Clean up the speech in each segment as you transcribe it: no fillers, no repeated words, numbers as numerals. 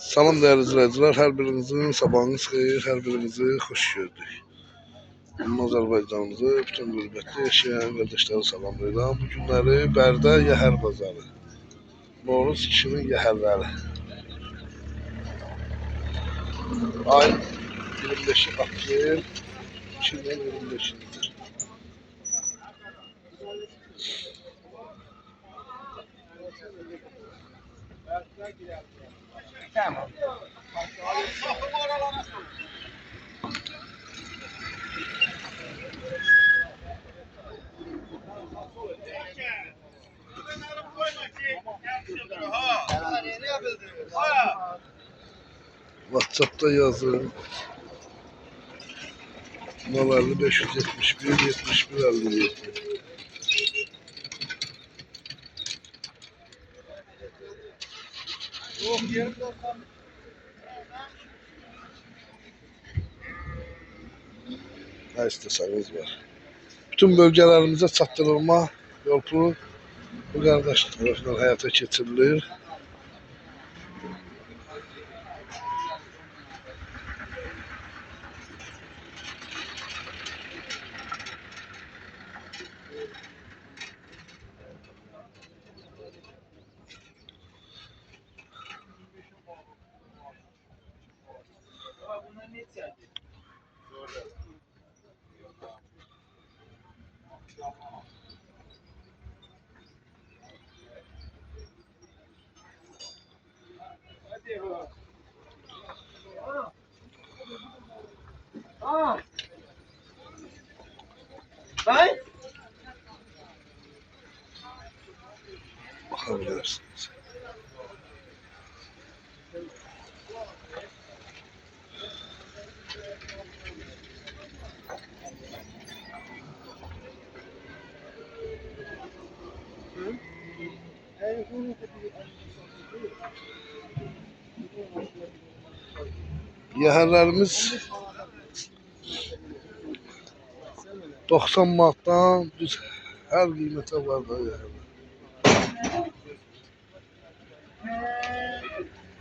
Salam değerli izleyiciler, her birinizin sabahınız xeyir, her birinizi hoş gördük. Azərbaycanımızı bütün qürbətdə yaşayan qardaşları salamlayıram. Bu günləri Bərdə Yəhər bazarı. Novruz kişinin yəhərləri. Ay 25 aprel 2025. Tamam. WhatsApp'ta yazın. 050 571 71 57. Ne isteseniz var. Bütün bölgelerimize çatdırılma yolu bu kardeş tarafından hayata geçirilir. Bakabilirsiniz. Yəhərlərimiz 90 manatdan düz hər qiymətə var da yəhərlər.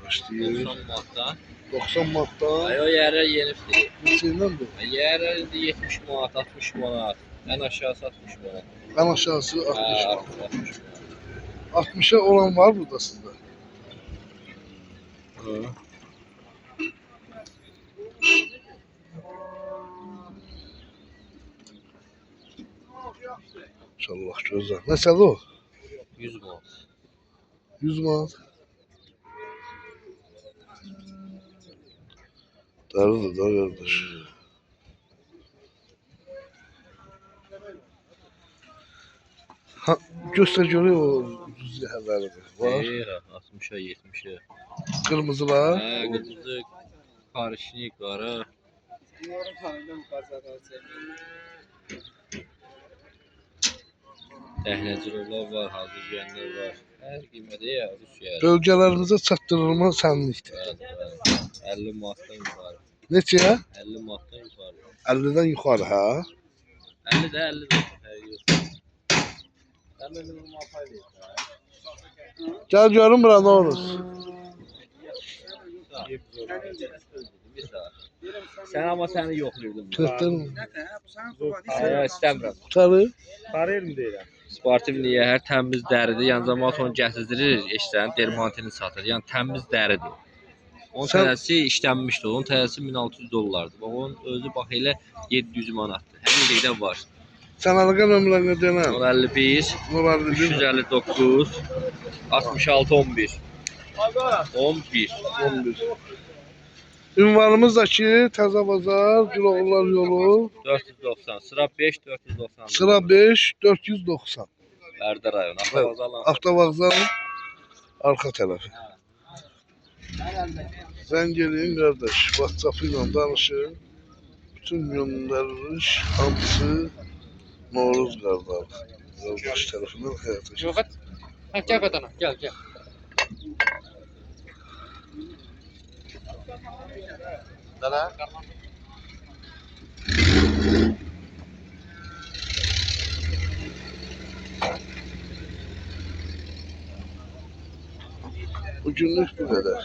Başlayır. 90 manatdan. 90 manatdan. Ay o yerler yenifdir. Neçəyindən bu? Yerler 70 manat, 60 manat. En aşağısı 60 manat. En aşağısı 60 Ha, manat. 60 manat. 60'a olan var burada sizde. Hı. İnşallah gözler. Neçədir o? 100 manat. 100 manat. Darıdır da kardeş. Ha, göster görüyor o düz yəhərləri var. Hayır, 60'a 70'e. Kırmızılar. Ha, kırmızı karışık var ha. Dəhləcilər var, hazır yeyənlər var. Hər qiymədə ya, Rusiya. Bölgelerimize çatdırılma sənlikdir. Bəli, 50 manatdan yuxarı. Neçəyə? 50 manatdan yuxarı. 50'den yukarı ha. 50 də 50 də. Hər yox. Həmin normal paylayır. Gel görün bura ne olur. Bir saat. Sən amma səni yoxlayırdım. Tırtın. Ay, istəmirəm. Tutarı. Qarayırım deyirəm. Sportiv niyə hər təmiz dəridir. Yəni zaman onu gəzdirir, eşsən, dermantini satır. Yəni təmiz dəridir. Onun Sən- tələsi işlənmişdi. Onun tələsi 1600 dollardır. Bax onun özü bax elə 700 manatdır. Həmin yerdə var. Sen əlaqə nömrələrini denəm. 051 051 359 66 11 11 11. Ünvanımız da ki Təzə Bazar, Güloğullar yolu, 490 sıra 5 490 sıra 5 490. Bərdə rayonu. Avtovağzalın. Avtovağzalın arka tarafı. Zəng eləyin qardaş, WhatsApp ilə danışın. Bütün göndəriş hamısı Novruz qardaş tərəfindən həyata keçirilir. Yox, gel qadana, gel gel. Dana. Bu Bugünlük bu qədər.